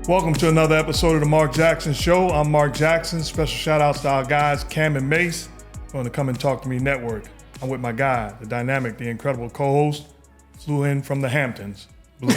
Welcome to another episode of the Mark Jackson Show. I'm Mark Jackson. Special shout outs to our guys, Cam and Mace, on the Come and Talk to Me Network. I'm with my guy, the dynamic, the incredible co-host, flew in from the Hamptons, Bluu.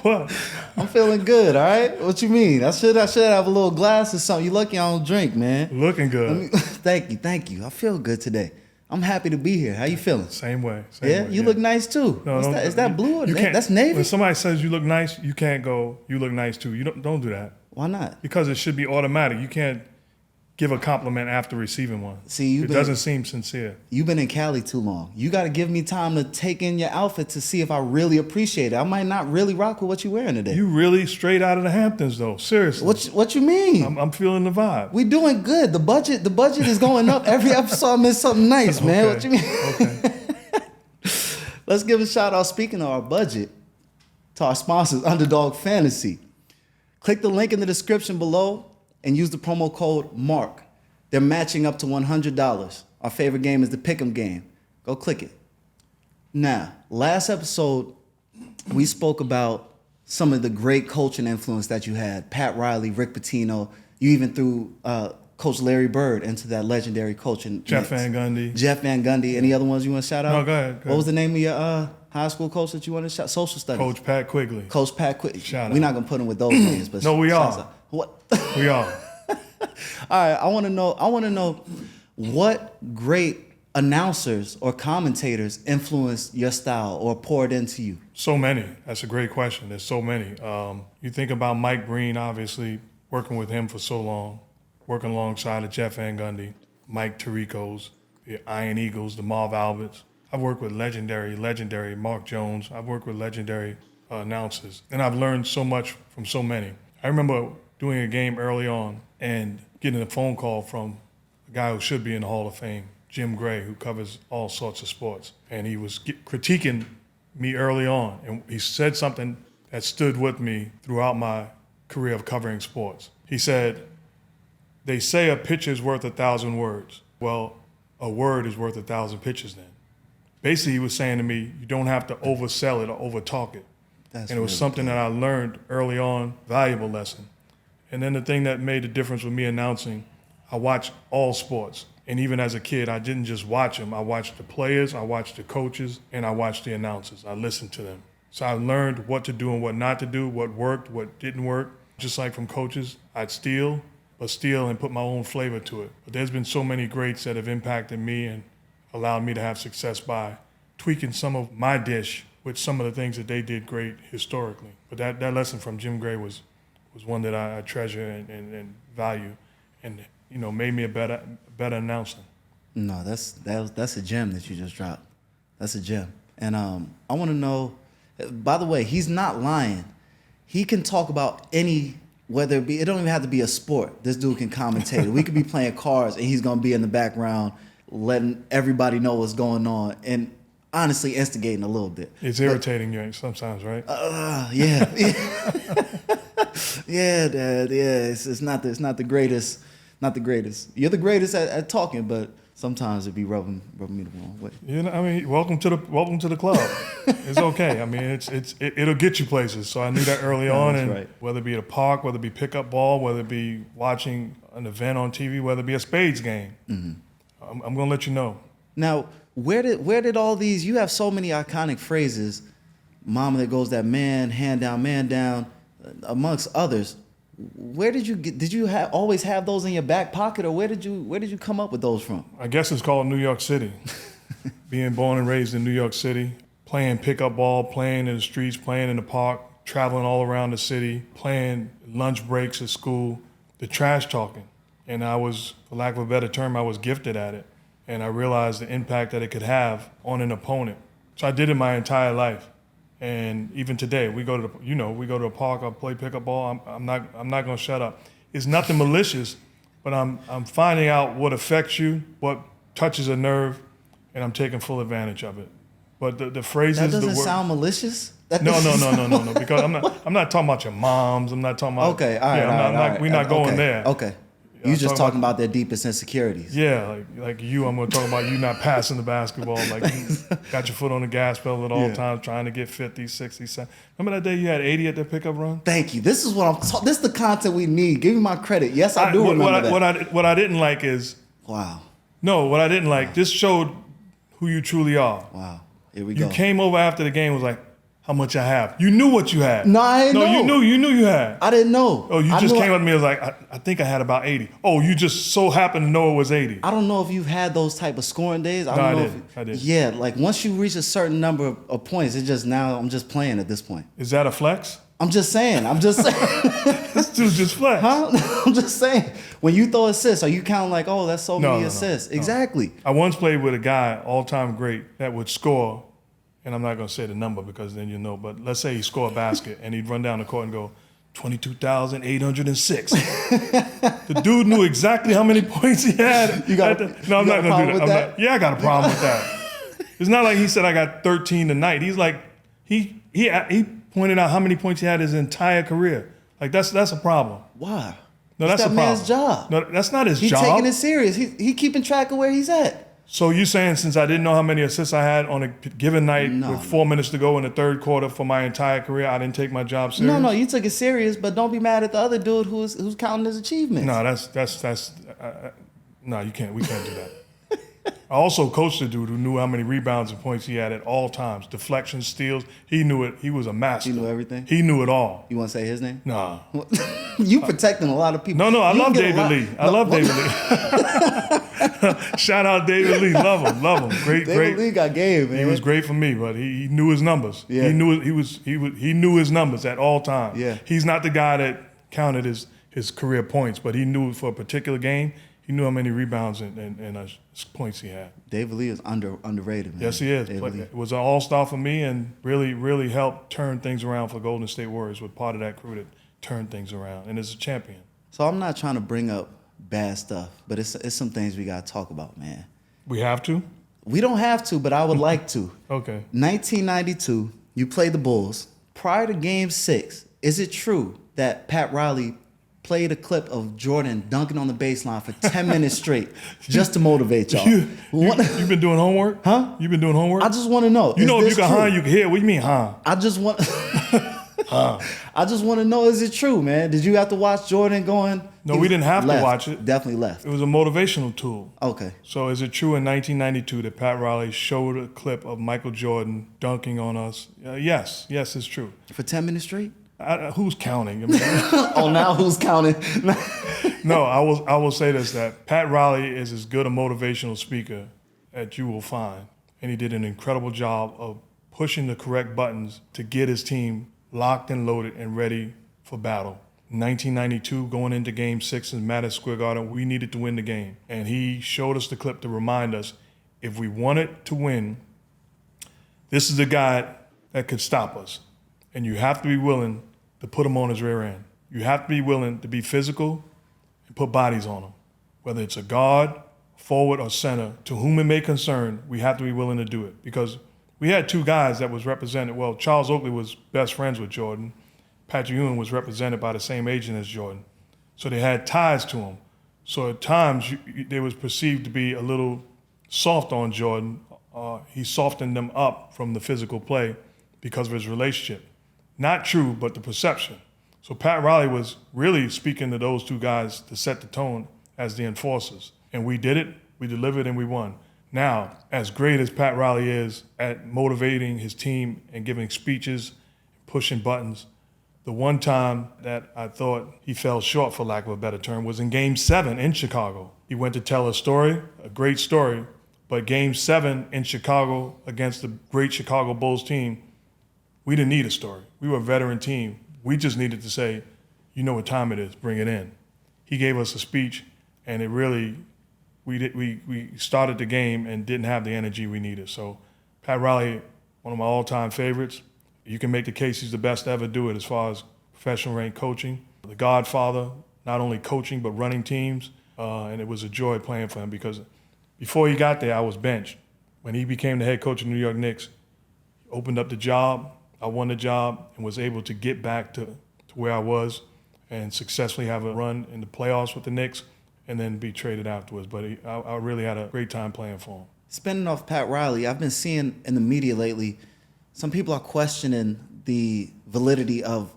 What? I'm feeling good, all right? What you mean? I should have a little glass or something. You lucky I don't drink, man. Looking good. Thank you. I feel good today. I'm happy to be here. How you feeling? Same way. You look nice too. No, is that blue or that's navy? When somebody says you look nice, you can't go, you look nice too. You don't do that. Why not? Because it should be automatic. You can't give a compliment after receiving one. See, it doesn't seem sincere. You've been in Cali too long. You got to give me time to take in your outfit to see if I really appreciate it. I might not really rock with what you're wearing today. You really straight out of the Hamptons though. Seriously. What you mean? I'm feeling the vibe. We doing good. The budget is going up. Every episode I miss something nice, man. Okay. What you mean? Okay. Let's give a shout out, speaking of our budget, to our sponsors, Underdog Fantasy. Click the link in the description below and use the promo code MARK. They're matching up to $100. Our favorite game is the Pick'em game. Go click it. Now, last episode, we spoke about some of the great coaching influence that you had. Pat Riley, Rick Pitino. You even threw Coach Larry Bird into that legendary coaching. Jeff Van Gundy. Jeff Van Gundy. Any other ones you want to shout out? No, go ahead. What was the name of your high school coach that you wanted to shout? Social studies. Coach Pat Quigley. Coach Pat Quigley. Shout out. We're not going to put him with those names. But No, we are. What? We are. All right, I want to know what great announcers or commentators influenced your style or poured into you. So many. That's a great question. There's so many. You think about Mike Breen, obviously, working with him for so long, working alongside of Jeff Van Gundy, Mike Tirico's, the Iron Eagles, the Marv Alberts. I've worked with legendary Mark Jones. I've worked with legendary announcers, and I've learned so much from so many. I remember doing a game early on and getting a phone call from a guy who should be in the Hall of Fame, Jim Gray, who covers all sorts of sports. And he was critiquing me early on. And he said something that stood with me throughout my career of covering sports. He said, they say a picture's worth 1,000 words. Well, a word is worth 1,000 pictures then. Basically, he was saying to me, you don't have to oversell it or overtalk it. And it was something that I learned early on, valuable lesson. And then the thing that made the difference with me announcing, I watched all sports. And even as a kid, I didn't just watch them. I watched the players, I watched the coaches, and I watched the announcers. I listened to them. So I learned what to do and what not to do, what worked, what didn't work. Just like from coaches, I'd steal and put my own flavor to it. But there's been so many greats that have impacted me and allowed me to have success by tweaking some of my dish with some of the things that they did great historically. But that lesson from Jim Gray was one that I treasure and value, and made me a better announcer. No, that's a gem that you just dropped. That's a gem. And I want to know. By the way, he's not lying. He can talk about whether it don't even have to be a sport. This dude can commentate. We could be playing cards and he's gonna be in the background, letting everybody know what's going on, and honestly instigating a little bit. It's irritating you sometimes, right? Yeah. Yeah, Dad. Yeah, it's not the greatest. Not the greatest. You're the greatest at talking, but sometimes it be rubbing me the wrong way. Welcome to the club. It's okay. It'll get you places. So I knew that early on, and right. Whether it be at a park, whether it be pickup ball, whether it be watching an event on TV, whether it be a spades game, I'm gonna let you know. Now, where did all these? You have so many iconic phrases. Mama that goes that man down, amongst others. Where did you get? Did you always have those in your back pocket, or where did you come up with those from? I guess it's called New York City. Being born and raised in New York City, playing pickup ball, playing in the streets, playing in the park, traveling all around the city, playing lunch breaks at school, the trash talking. And I was, for lack of a better term, I was gifted at it. And I realized the impact that it could have on an opponent. So I did it my entire life. And even today, we go to a park, I play pickup ball, I'm not gonna shut up. It's nothing malicious, but I'm finding out what affects you, what touches a nerve, and I'm taking full advantage of it. But the phrases, that doesn't sound malicious. No, because I'm not talking about your moms. I'm not talking about. Okay, all right. We're not going there. Okay. You just talking about their deepest insecurities. Yeah, like you, I'm going to talk about you not passing the basketball. Like you got your foot on the gas pedal at all times, trying to get 50, 60, 70. Remember that day you had 80 at the pickup run? Thank you. This is what I'm talking. This is the content we need. Give me my credit. Yes, I do remember that. What I didn't like is... Wow. No, what I didn't like, this showed who you truly are. Wow. Here we go. You came over after the game was like, how much I have. You knew what you had. No, I didn't know. You knew you had. I didn't know. Oh, you just came up to me and was like, I think I had about 80. Oh, you just so happened to know it was 80. I don't know if you've had those type of scoring days. I did. Yeah, like once you reach a certain number of points, I'm just playing at this point. Is that a flex? I'm just saying. This dude just flex. Huh? I'm just saying. When you throw assists, are you counting like, oh, that's so many assists? No. Exactly. I once played with a guy, all-time great, that would score, and I'm not going to say the number because then you know, but let's say he scored a basket and he'd run down the court and go, 22,806. The dude knew exactly how many points he had. I'm not going to do that. I got a problem with that. It's not like he said I got 13 tonight. He's like, he pointed out how many points he had his entire career. Like that's a problem. Why? No, that's a problem. Man's job. No, that's not his job. He's taking it serious. He keeping track of where he's at. So you saying since I didn't know how many assists I had on a given night with 4 minutes to go in the third quarter for my entire career, I didn't take my job serious? No, you took it serious, but don't be mad at the other dude who's counting his achievements. No, no, you can't. We can't do that. I also coached a dude who knew how many rebounds and points he had at all times. Deflections, steals. He knew it. He was a master. He knew everything? He knew it all. You want to say his name? Nah. You protecting a lot of people. No, I love David Lee. I love David Lee. Shout out David Lee. Love him. Great. David Lee got game, man. He was great for me, but he knew his numbers. Yeah. He knew his numbers at all times. Yeah. He's not the guy that counted his career points, but he knew for a particular game. He knew how many rebounds and points he had. David Lee is underrated, man. Yes, he is. It was an all-star for me and really, really helped turn things around for Golden State Warriors with part of that crew that turned things around and is a champion. So I'm not trying to bring up bad stuff, but it's some things we got to talk about, man. We have to? We don't have to, but I would like to. Okay. 1992, you played the Bulls. Prior to Game 6, is it true that Pat Riley played a clip of Jordan dunking on the baseline for 10 minutes straight just to motivate y'all? You've been doing homework? Huh? You've been doing homework? I just want to know. You know if you can you can hear. What do you mean, I just want I just want to know, is it true, man? Did you have to watch Jordan going? No, we didn't have to watch it. Definitely left. It was a motivational tool. Okay. So is it true in 1992 that Pat Riley showed a clip of Michael Jordan dunking on us? Yes, it's true. For 10 minutes straight? Who's counting? I mean, now who's counting? No, I will say this, that Pat Riley is as good a motivational speaker that you will find. And he did an incredible job of pushing the correct buttons to get his team locked and loaded and ready for battle. 1992, going into Game 6 in Madison Square Garden, we needed to win the game. And he showed us the clip to remind us, if we wanted to win, this is the guy that could stop us. And you have to be willing to put him on his rear end. You have to be willing to be physical and put bodies on him. Whether it's a guard, forward, or center, to whom it may concern, we have to be willing to do it. Because we had two guys that was represented. Well, Charles Oakley was best friends with Jordan. Patrick Ewing was represented by the same agent as Jordan. So they had ties to him. So at times, they was perceived to be a little soft on Jordan. He softened them up from the physical play because of his relationship. Not true, but the perception. So Pat Riley was really speaking to those two guys to set the tone as the enforcers. And we did it, we delivered, and we won. Now, as great as Pat Riley is at motivating his team and giving speeches, pushing buttons, the one time that I thought he fell short, for lack of a better term, was in Game 7 in Chicago. He went to tell a story, a great story, but Game 7 in Chicago against the great Chicago Bulls team, we didn't need a story. We were a veteran team. We just needed to say, you know what time it is, bring it in. He gave us a speech, and it really, we started the game and didn't have the energy we needed. So Pat Riley, one of my all-time favorites. You can make the case he's the best to ever do it as far as professional rank coaching. The godfather, not only coaching but running teams, and it was a joy playing for him because before he got there, I was benched. When he became the head coach of the New York Knicks, he opened up the job. I won the job and was able to get back to where I was and successfully have a run in the playoffs with the Knicks and then be traded afterwards. But I really had a great time playing for him. Spinning off Pat Riley, I've been seeing in the media lately, some people are questioning the validity of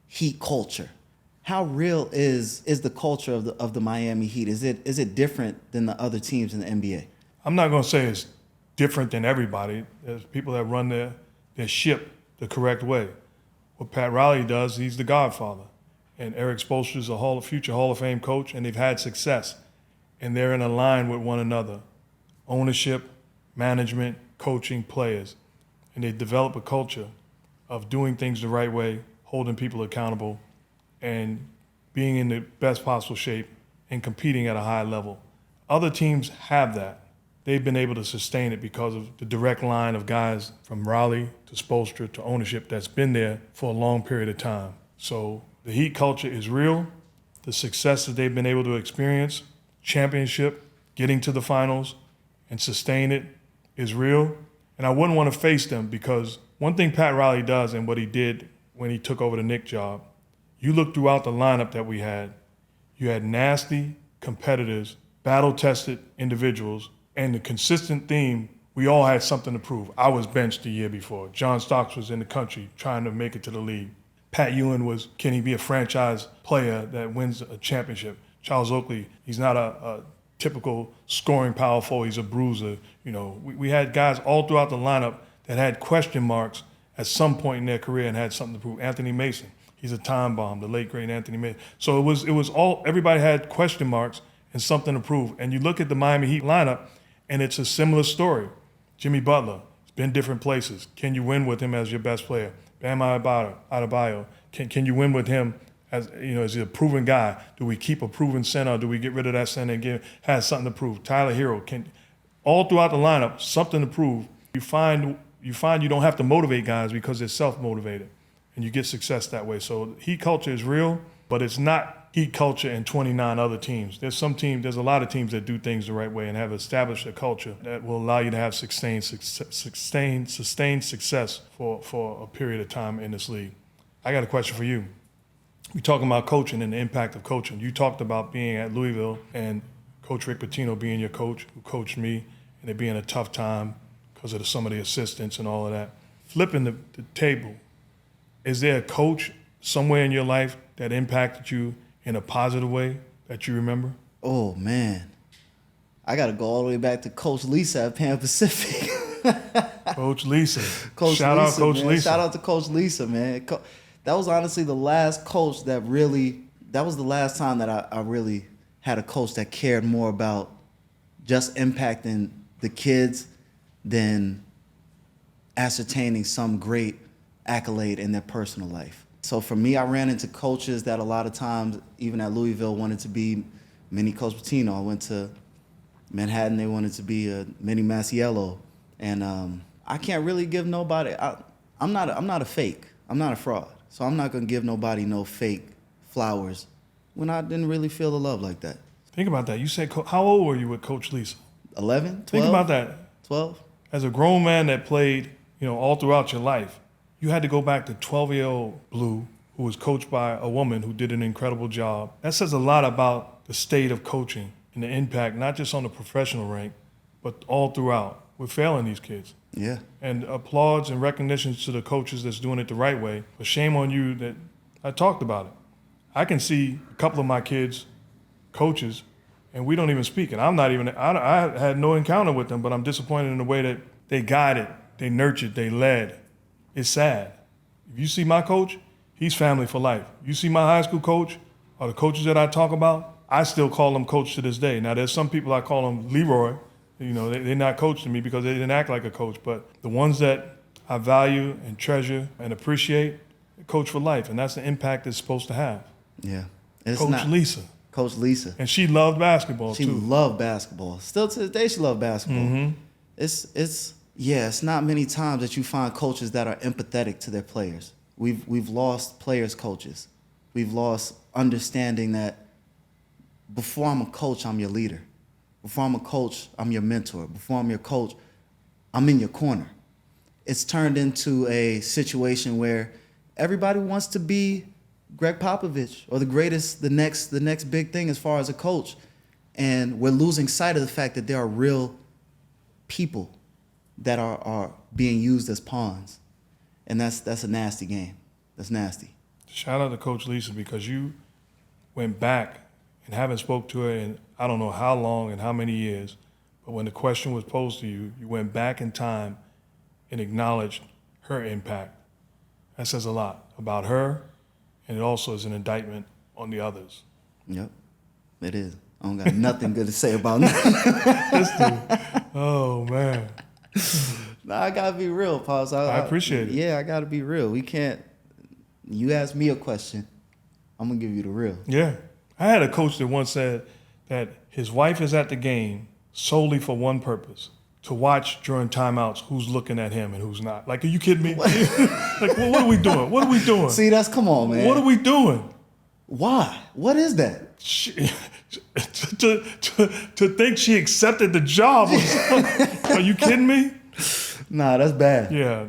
Heat culture. How real is the culture of the Miami Heat? Is it different than the other teams in the NBA? I'm not going to say it's different than everybody. There's people that run their ship the correct way. What Pat Riley does, he's the godfather. And Eric Spoelstra's a future Hall of Fame coach, and they've had success. And they're in a line with one another. Ownership, management, coaching, players. And they develop a culture of doing things the right way, holding people accountable, and being in the best possible shape and competing at a high level. Other teams have that. They've been able to sustain it because of the direct line of guys from Riley to Spoelstra to ownership that's been there for a long period of time. So the Heat culture is real. The success that they've been able to experience, championship, getting to the finals, and sustain it is real. And I wouldn't want to face them because one thing Pat Riley does and what he did when he took over the Knicks job, you look throughout the lineup that we had, you had nasty competitors, battle-tested individuals, and the consistent theme, we all had something to prove. I was benched the year before. John Starks was in the country trying to make it to the league. Pat Ewing was, can he be a franchise player that wins a championship? Charles Oakley, he's not a typical scoring power forward, he's a bruiser. You know, we had guys all throughout the lineup that had question marks at some point in their career and had something to prove. Anthony Mason, he's a time bomb, the late great Anthony Mason. So it was all, everybody had question marks and something to prove. And you look at the Miami Heat lineup, and it's a similar story. Jimmy Butler, it's been different places. Can you win with him as your best player? Bam Adebayo, can you win with him as, you know, is he a proven guy? Do we keep a proven center, or do we get rid of that center and has something to prove? Tyler Hero, all throughout the lineup, something to prove. You find you don't have to motivate guys because they're self-motivated, and you get success that way. So Heat culture is real, but it's not Heat culture in 29 other teams. There's a lot of teams that do things the right way and have established a culture that will allow you to have sustained success for a period of time in this league. I got a question for you. We're talking about coaching and the impact of coaching. You talked about being at Louisville and Coach Rick Pitino being your coach, who coached me, and it being a tough time because of some of the assistants and all of that. Flipping the table, is there a coach somewhere in your life that impacted you in a positive way that you remember? Oh, man. I got to go all the way back to Coach Lisa at Pan Pacific. Coach Lisa. Shout out Coach Lisa. Shout out to Coach Lisa, man. That was honestly the last coach that was the last time that I really had a coach that cared more about just impacting the kids than ascertaining some great accolade in their personal life. So for me, I ran into coaches that a lot of times, even at Louisville, wanted to be mini Coach Pitino. I went to Manhattan, they wanted to be a mini Masiello. And I can't really give nobody, I'm not a fake. I'm not a fraud. So I'm not going to give nobody no fake flowers when I didn't really feel the love like that. Think about that. You said, how old were you with Coach Lisa? 11, 12? Think about that. 12. As a grown man that played, all throughout your life, you had to go back to 12-year-old Bluu, who was coached by a woman who did an incredible job. That says a lot about the state of coaching and the impact, not just on the professional rank, but all throughout. We're failing these kids. Yeah. And applauds and recognitions to the coaches that's doing it the right way. But shame on you that I talked about it. I can see a couple of my kids, coaches, and we don't even speak. And I had no encounter with them, but I'm disappointed in the way that they guided, they nurtured, they led. It's sad. If you see my coach, he's family for life. You see my high school coach, or the coaches that I talk about, I still call them coach to this day. Now, there's some people I call them Leroy. They're not coach to me because they didn't act like a coach. But the ones that I value and treasure and appreciate, coach for life. And that's the impact it's supposed to have. Yeah. Lisa. Coach Lisa. And she loved basketball, too. She loved basketball. Still to this day, she loved basketball. Mm-hmm. It's not many times that you find coaches that are empathetic to their players. We've lost players' coaches. We've lost understanding that before I'm a coach, I'm your leader. Before I'm a coach, I'm your mentor. Before I'm your coach, I'm in your corner. It's turned into a situation where everybody wants to be Greg Popovich or the next big thing as far as a coach. And we're losing sight of the fact that there are real people that are being used as pawns. And that's a nasty game. That's nasty. Shout out to Coach Lisa, because you went back and haven't spoke to her in I don't know how long and how many years, but when the question was posed to you, you went back in time and acknowledged her impact. That says a lot about her, and it also is an indictment on the others. Yep, it is. I don't got nothing good to say about nothing. This dude. Oh, man. Nah, I gotta be real, Pops. I appreciate it. Yeah, I gotta be real. We can't. You ask me a question, I'm gonna give you the real. Yeah. I had a coach that once said that his wife is at the game solely for one purpose: to watch during timeouts who's looking at him and who's not. Like, are you kidding me? Like, well, what are we doing? What are we doing? See, come on, man. What are we doing? Why? What is that? To think she accepted the job. Are you kidding me? Nah, that's bad. Yeah.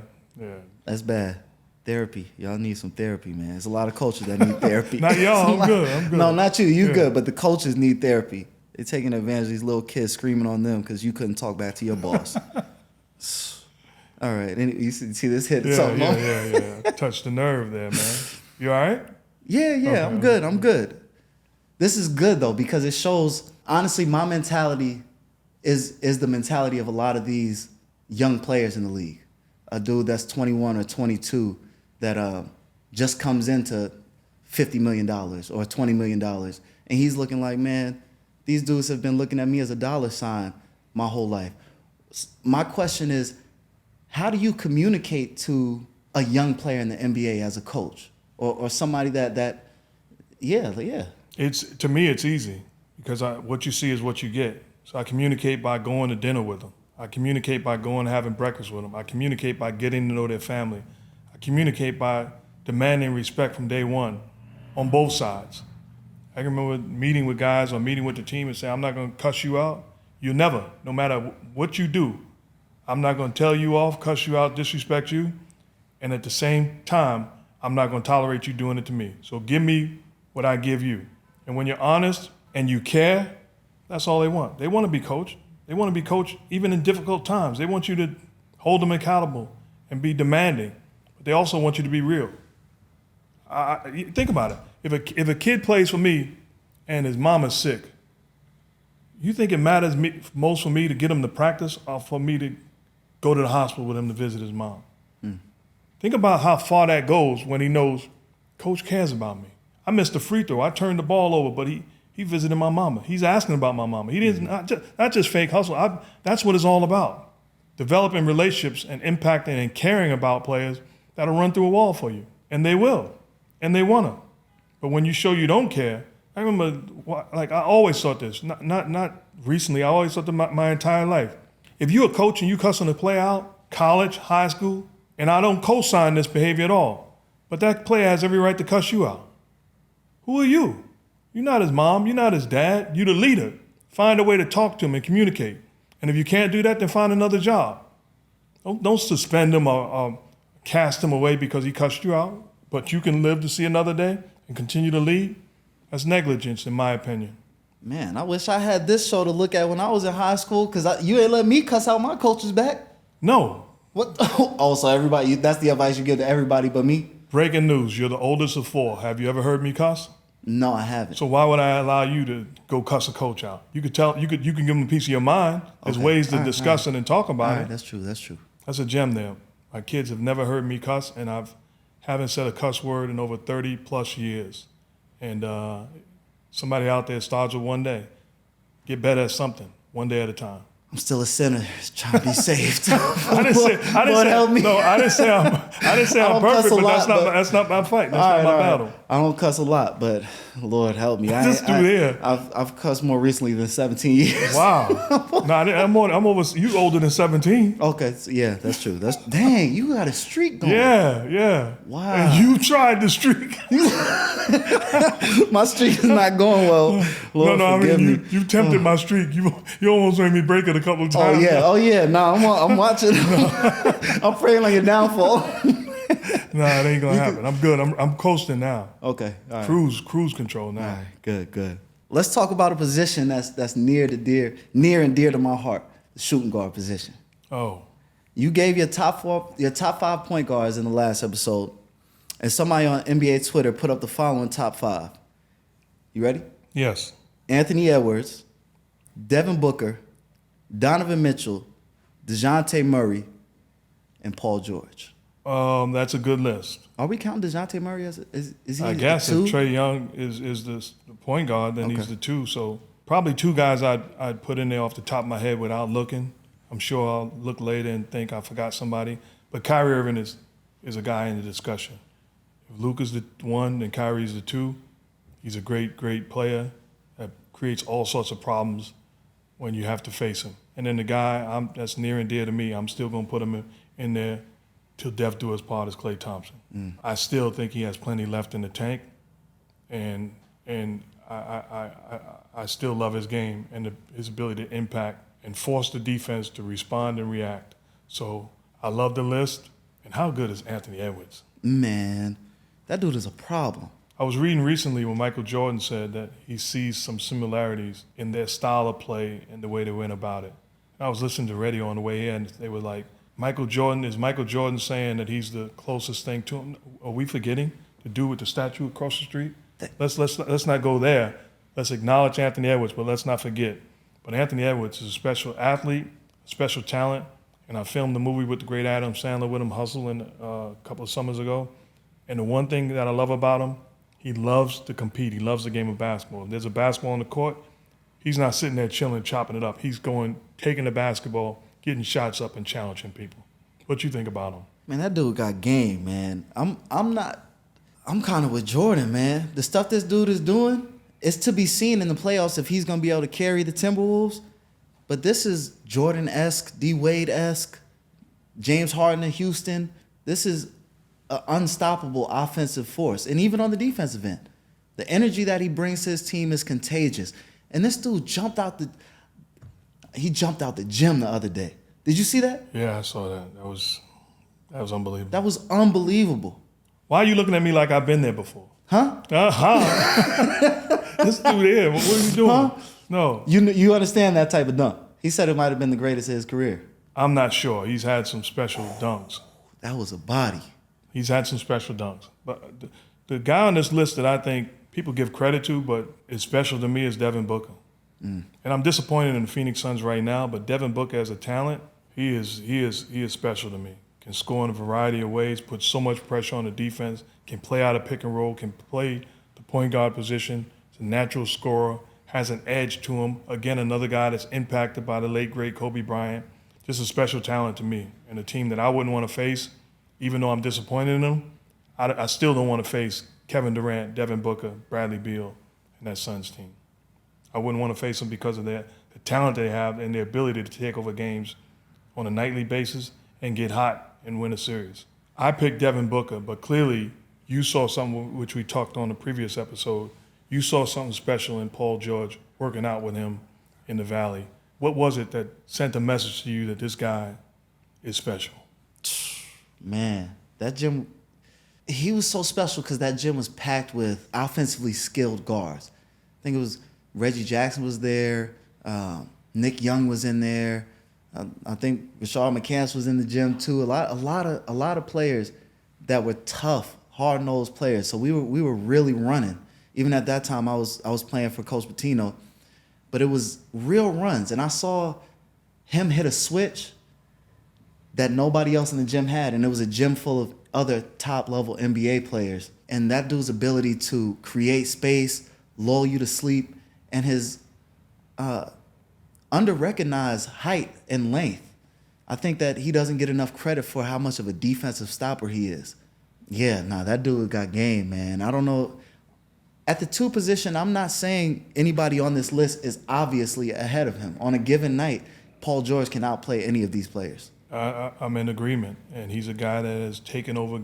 That's bad. Therapy. Y'all need some therapy, man. There's a lot of coaches that need therapy. Not y'all. I'm good. No, not you. You good. But the coaches need therapy. They're taking advantage of these little kids screaming on them because you couldn't talk back to your boss. All right. You see this hit something? Yeah. Touched the nerve there, man. You all right? Yeah. Okay. I'm good. This is good, though, because it shows, honestly, my mentality is the mentality of a lot of these young players in the league. A dude that's 21 or 22 that just comes into $50 million or $20 million. And he's looking like, man, these dudes have been looking at me as a dollar sign my whole life. My question is, how do you communicate to a young player in the NBA as a coach or somebody that yeah. To me, it's easy because what you see is what you get. So I communicate by going to dinner with them. I communicate by going and having breakfast with them. I communicate by getting to know their family. I communicate by demanding respect from day one on both sides. I can remember meeting with guys or meeting with the team and say, I'm not going to cuss you out. You never, no matter what you do, I'm not going to tell you off, cuss you out, disrespect you. And at the same time, I'm not going to tolerate you doing it to me. So give me what I give you. And when you're honest and you care, that's all they want. They want to be coached. They want to be coached even in difficult times. They want you to hold them accountable and be demanding. But they also want you to be real. Think about it. If a kid plays for me and his mom is sick, you think it matters most for me to get him to practice or for me to go to the hospital with him to visit his mom? Think about how far that goes when he knows Coach cares about me. I missed a free throw. I turned the ball over, but he visited my mama. He's asking about my mama. He didn't not just fake hustle. That's what it's all about. Developing relationships and impacting and caring about players that'll run through a wall for you. And they will. And they want to. But when you show you don't care, I remember, like, I always thought this, not recently, I always thought my entire life. If you're a coach and you cussing a player out, college, high school, and I don't co-sign this behavior at all, but that player has every right to cuss you out. Who are you? You're not his mom. You're not his dad. You're the leader. Find a way to talk to him and communicate. And if you can't do that, then find another job. Don't suspend him or cast him away because he cussed you out. But you can live to see another day and continue to lead. That's negligence, in my opinion. Man, I wish I had this show to look at when I was in high school because you ain't let me cuss out my coaches back. No. What? Oh, so everybody, that's the advice you give to everybody but me? Breaking news, you're the oldest of four. Have you ever heard me cuss? No, I haven't. So why would I allow you to go cuss a coach out? You could you can give him a piece of your mind. There's ways to discuss it and talk about it. That's true. That's a gem there. My kids have never heard me cuss, and haven't said a cuss word in over 30 plus years. And somebody out there starts with one day. Get better at something, one day at a time. I'm still a sinner trying to be saved. I didn't say help me. No, I didn't say I'm perfect, but that's not my fight. That's not my battle. I don't cuss a lot, but Lord help me. This dude here. I've cussed more recently than 17 years. Wow. No, I'm over. You older than 17. Okay, so yeah, that's true. Dang, you got a streak going. Yeah. Wow. And you tried the streak. My streak is not going well. Lord, forgive me. You tempted my streak. You almost made me break it a couple of times. Oh yeah. No, I'm watching. I'm praying on your downfall. No, it ain't gonna happen. I'm good. I'm coasting now. Okay. All right. Cruise control now. All right. Good. Let's talk about a position that's near and dear to my heart, the shooting guard position. Oh, You gave your top 5 point guards in the last episode, and somebody on NBA Twitter put up the following top 5. You ready? yes. Anthony Edwards, Devin Booker, Donovan Mitchell, DeJounte Murray, and Paul George. That's a good list. Are we counting DeJounte Murray as is he I guess a 2? if Trae Young is the point guard, then Okay. he's the 2. So probably 2 guys I'd put in there off the top of my head without looking. I'm sure I'll look later and think I forgot somebody. But Kyrie Irving is a guy in the discussion. If Luke is the 1 and Kyrie's the 2, he's a great, great player that creates all sorts of problems when you have to face him. And then the guy that's near and dear to me, I'm still going to put him in there till death do us part, is Klay Thompson. I still think he has plenty left in the tank, and I still love his game and his ability to impact and force the defense to respond and react. So I love the list. And how good is Anthony Edwards? Man, that dude is a problem. I was reading recently when Michael Jordan said that he sees some similarities in their style of play and the way they went about it. I was listening to radio on the way here, and they were like, Michael Jordan saying that he's the closest thing to him? Are we forgetting the dude with the statue across the street? Let's not go there. Let's acknowledge Anthony Edwards, but let's not forget. But Anthony Edwards is a special athlete, a special talent, and I filmed the movie with the great Adam Sandler with him, Hustling, a couple of summers ago. And the one thing that I love about him, he loves to compete. He loves the game of basketball. If there's a basketball on the court, he's not sitting there chilling, chopping it up. He's taking the basketball, getting shots up, and challenging people. What you think about him? Man, that dude got game, man. I'm kind of with Jordan, man. The stuff this dude is doing, it's to be seen in the playoffs if he's going to be able to carry the Timberwolves. But this is Jordan-esque, D.Wade-esque, James Harden in Houston. This is an unstoppable offensive force. And even on the defensive end, the energy that he brings to his team is contagious. And this dude jumped out the gym the other day. Did you see that? Yeah, I saw that. That was unbelievable. That was unbelievable. Why are you looking at me like I've been there before? Huh? This dude here, what are you doing? Huh? No. You understand that type of dunk. He said it might have been the greatest of his career. I'm not sure. He's had some special dunks. That was a body. He's had some special dunks. But the guy on this list that I think people give credit to, but is special to me, is Devin Booker. And I'm disappointed in the Phoenix Suns right now, but Devin Booker as a talent, he is special to me. Can score in a variety of ways, put so much pressure on the defense, can play out of pick and roll, can play the point guard position. He's a natural scorer, has an edge to him. Again, another guy that's impacted by the late, great Kobe Bryant. Just a special talent to me, and a team that I wouldn't want to face, even though I'm disappointed in them. I still don't want to face Kevin Durant, Devin Booker, Bradley Beal, and that Suns team. I wouldn't want to face them because of the talent they have and their ability to take over games on a nightly basis and get hot and win a series. I picked Devin Booker, but clearly you saw something which we talked on the previous episode. You saw something special in Paul George working out with him in the Valley. What was it that sent a message to you that this guy is special? Man, that gym, he was so special because that gym was packed with offensively skilled guards. I think it was Reggie Jackson was there, Nick Young was in there. I think Rashard McCants was in the gym too. A lot of players that were tough, hard-nosed players. So we were really running. Even at that time, I was playing for Coach Pitino, but it was real runs, and I saw him hit a switch that nobody else in the gym had, and it was a gym full of other top-level NBA players. And that dude's ability to create space, lull you to sleep, and his under-recognized height and length. I think that he doesn't get enough credit for how much of a defensive stopper he is. Yeah, that dude got game, man. I don't know. At the 2 position, I'm not saying anybody on this list is obviously ahead of him. On a given night, Paul George can outplay any of these players. I'm in agreement, and he's a guy that has taken over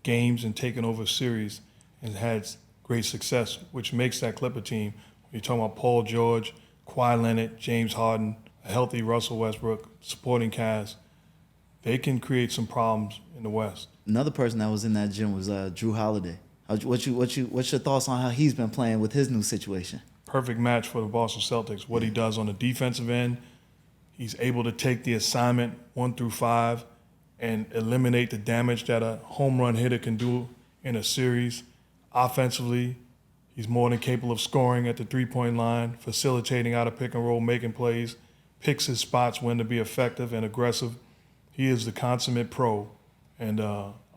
games and taken over series and had great success, which makes that Clipper team. You're talking about Paul George, Kawhi Leonard, James Harden, a healthy Russell Westbrook, supporting cast. They can create some problems in the West. Another person that was in that gym was Drew Holiday. What's your thoughts on how he's been playing with his new situation? perfect match for the Boston Celtics. What he does on the defensive end, he's able to take the assignment 1 through 5 and eliminate the damage that a home run hitter can do in a series. Offensively, he's more than capable of scoring at the three-point line, facilitating out of pick and roll, making plays, picks his spots when to be effective and aggressive. He is the consummate pro and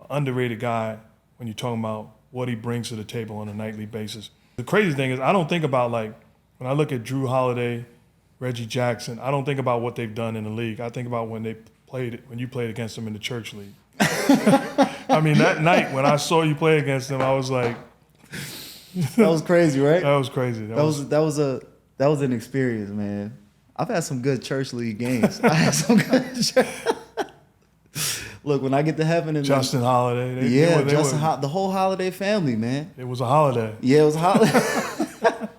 underrated guy when you're talking about what he brings to the table on a nightly basis. The crazy thing is I don't think about, like, when I look at Drew Holiday, Reggie Jackson, I don't think about what they've done in the league. I think about when you played against them in the church league. I mean, that night when I saw you play against them, I was like, that was crazy, right? That was crazy. That was an experience, man. I've had some good church league games. I had some good. Look, when I get to heaven and Justin Holiday, the whole Holiday family, man. It was a holiday. Yeah, it was a holiday.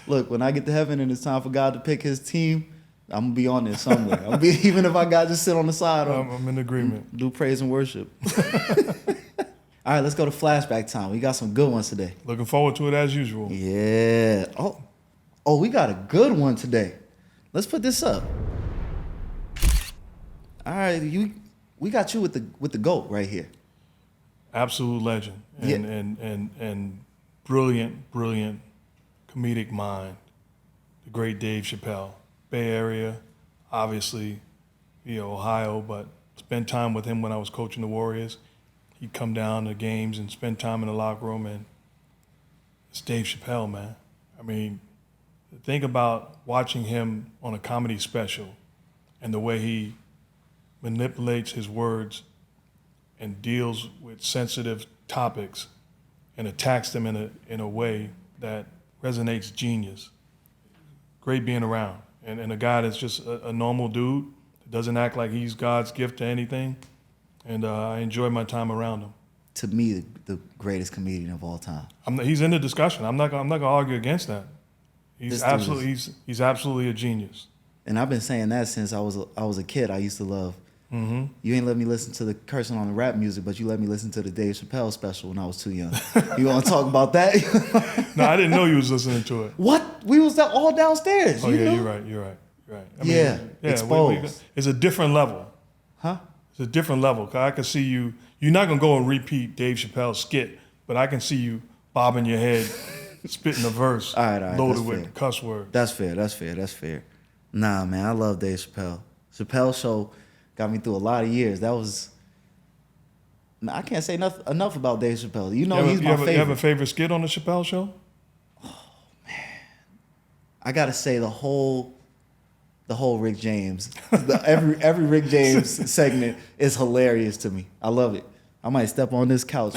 Look, when I get to heaven and it's time for God to pick His team, I'm gonna be on there somewhere. Even if I got to sit on the side. I'm in agreement. Do praise and worship. All right, let's go to flashback time. We got some good ones today. Looking forward to it as usual. Yeah. Oh, we got a good one today. Let's put this up. All right, we got you with the GOAT right here. Absolute legend and brilliant comedic mind. The great Dave Chappelle. Bay Area, obviously, Ohio, but spent time with him when I was coaching the Warriors. He'd come down to games and spend time in the locker room, and it's Dave Chappelle, man. I mean, think about watching him on a comedy special and the way he manipulates his words and deals with sensitive topics and attacks them in a way that resonates genius. Great being around. And a guy that's just a normal dude, that doesn't act like he's God's gift to anything. And I enjoy my time around him. To me, the greatest comedian of all time. He's in the discussion. I'm not gonna argue against that. He's absolutely a genius. And I've been saying that since I was a kid. I used to love. Mm-hmm. You ain't let me listen to the cursing on the rap music, but you let me listen to the Dave Chappelle special when I was too young. You want to talk about that? No, I didn't know you was listening to it. What? We was all downstairs. Oh, yeah, you're right. I mean, yeah, exposed. It's a different level. Huh? It's a different level. 'Cause I can see you. You're not gonna go and repeat Dave Chappelle's skit, but I can see you bobbing your head, spitting a verse, all right, loaded with cuss words. That's fair. Nah, man, I love Dave Chappelle. Chappelle Show got me through a lot of years. That was. I can't say enough about Dave Chappelle. He's my favorite. You have a favorite skit on the Chappelle Show? Oh man, I gotta say the whole Rick James, every Rick James segment is hilarious to me. I love it. I might step on this couch.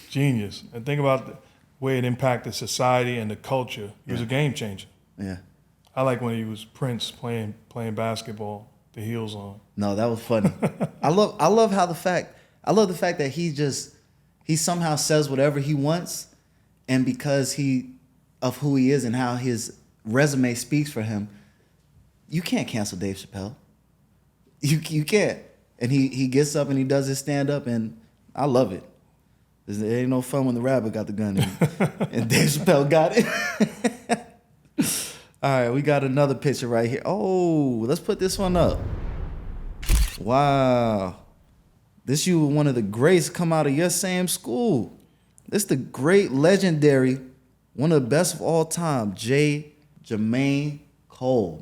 Genius. And think about the way it impacted society and the culture. He was a game changer. Yeah. I like when he was Prince playing basketball, the heels on. No, that was funny. I love the fact that he somehow says whatever he wants, and because of who he is and how his resume speaks for him, you can't cancel Dave Chappelle. You can't. And he gets up and he does his stand up, and I love it. There ain't no fun when the rabbit got the gun and Dave Chappelle got it. All right, we got another picture right here. Oh, let's put this one up. Wow. This you were one of the greats come out of your same school. This the great, legendary, one of the best of all time, J.COLE,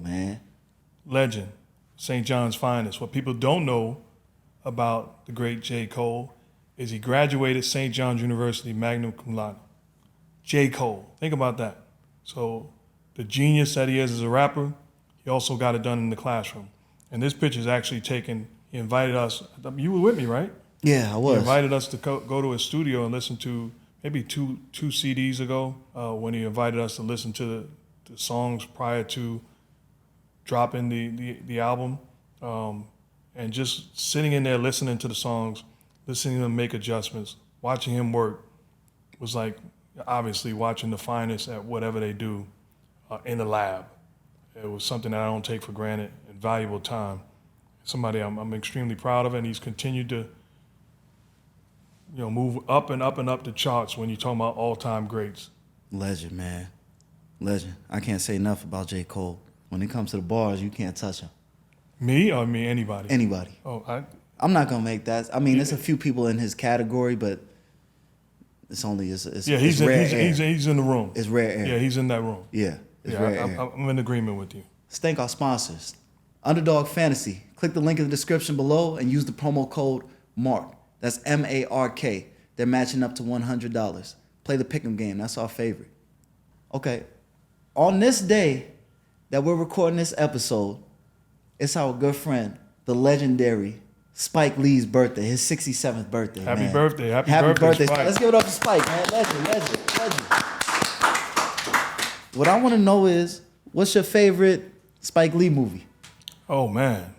man. Legend. St. John's finest. What people don't know about the great J.COLE is he graduated St. John's University magna cum laude. J.COLE. Think about that. So the genius that he is as a rapper, he also got it done in the classroom. And this picture is actually taken, he invited us, you were with me, right? Yeah, I was. He invited us to go to his studio and listen to, maybe two CDs ago, when he invited us to listen to the songs prior to dropping the album. And just sitting in there listening to the songs, listening to them make adjustments, watching him work was like obviously watching the finest at whatever they do in the lab. It was something that I don't take for granted and valuable time. Somebody I'm extremely proud of, and he's continued to move up and up and up the charts when you're talking about all-time greats. Legend, man. Legend. I can't say enough about J. Cole. When it comes to the bars, you can't touch him. Me or me, anybody? Anybody. Oh, I'm not gonna make that. I mean, there's a few people in his category, but it's only it's rare air. He's in the room. It's rare air. Yeah, he's in that room. Yeah, it's rare air. I'm in agreement with you. Let's thank our sponsors. Underdog Fantasy. Click the link in the description below and use the promo code MARK. That's MARK. They're matching up to $100. Play the pick'em game. That's our favorite. Okay. On this day that we're recording this episode, it's our good friend, the legendary Spike Lee's birthday, his 67th birthday. Happy man. birthday. Happy birthday, Spike. Let's give it up to Spike, man. Legend. What I want to know is, what's your favorite Spike Lee movie? Oh, man.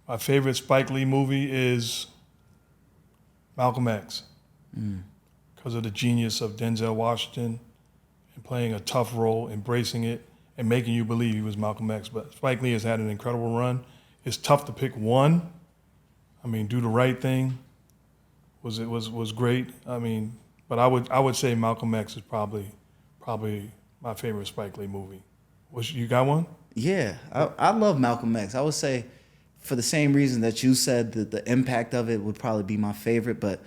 My favorite Spike Lee movie is Malcolm X. Because of the genius of Denzel Washington and playing a tough role, embracing it, and making you believe he was Malcolm X. But Spike Lee has had an incredible run. It's tough to pick one. I mean, Do the Right Thing was great. I mean, but I would say Malcolm X is probably my favorite Spike Lee movie. You got one? Yeah, I love Malcolm X. I would say, for the same reason that you said, that the impact of it would probably be my favorite, but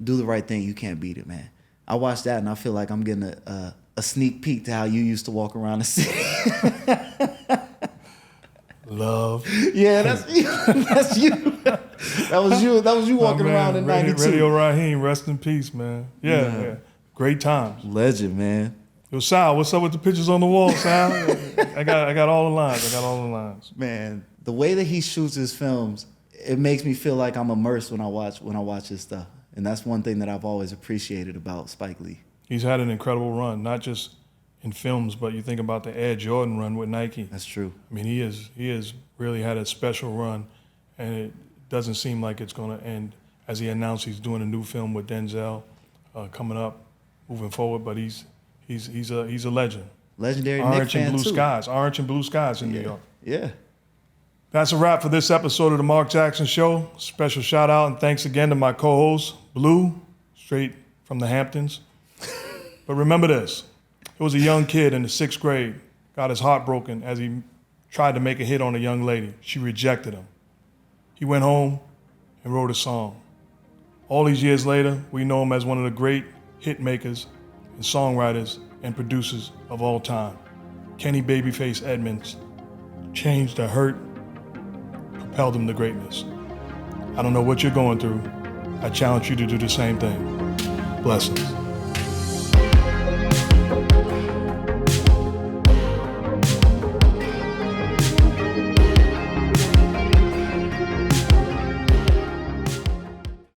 Do the Right Thing, you can't beat it, man. I watched that and I feel like I'm getting a sneak peek to how you used to walk around the city. Love. Yeah, that's you. That's you. That was you walking around in 92. Radio Raheem, rest in peace, man. Yeah. Great times. Legend, man. Yo, Sal, what's up with the pictures on the wall, Sal? I got all the lines. Man, the way that he shoots his films, it makes me feel like I'm immersed when I watch his stuff. And that's one thing that I've always appreciated about Spike Lee. He's had an incredible run, not just in films, but you think about the Air Jordan run with Nike. That's true. I mean, he has really had a special run, and it doesn't seem like it's going to end. As he announced, he's doing a new film with Denzel coming up, moving forward. But he's a legend. Legendary Orange Knicks and fan Blue too. Skies. Orange and Blue Skies in New York. Yeah. That's a wrap for this episode of the Mark Jackson Show. Special shout out and thanks again to my co-host, Bluu, straight from the Hamptons. But remember this, it was a young kid in the 6th grade, got his heart broken as he tried to make a hit on a young lady. She rejected him. He went home and wrote a song. All these years later, we know him as one of the great hit makers and songwriters and producers of all time. Kenny Babyface Edmonds changed the hurt, propelled him to greatness. I don't know what you're going through. I challenge you to do the same thing. Blessings.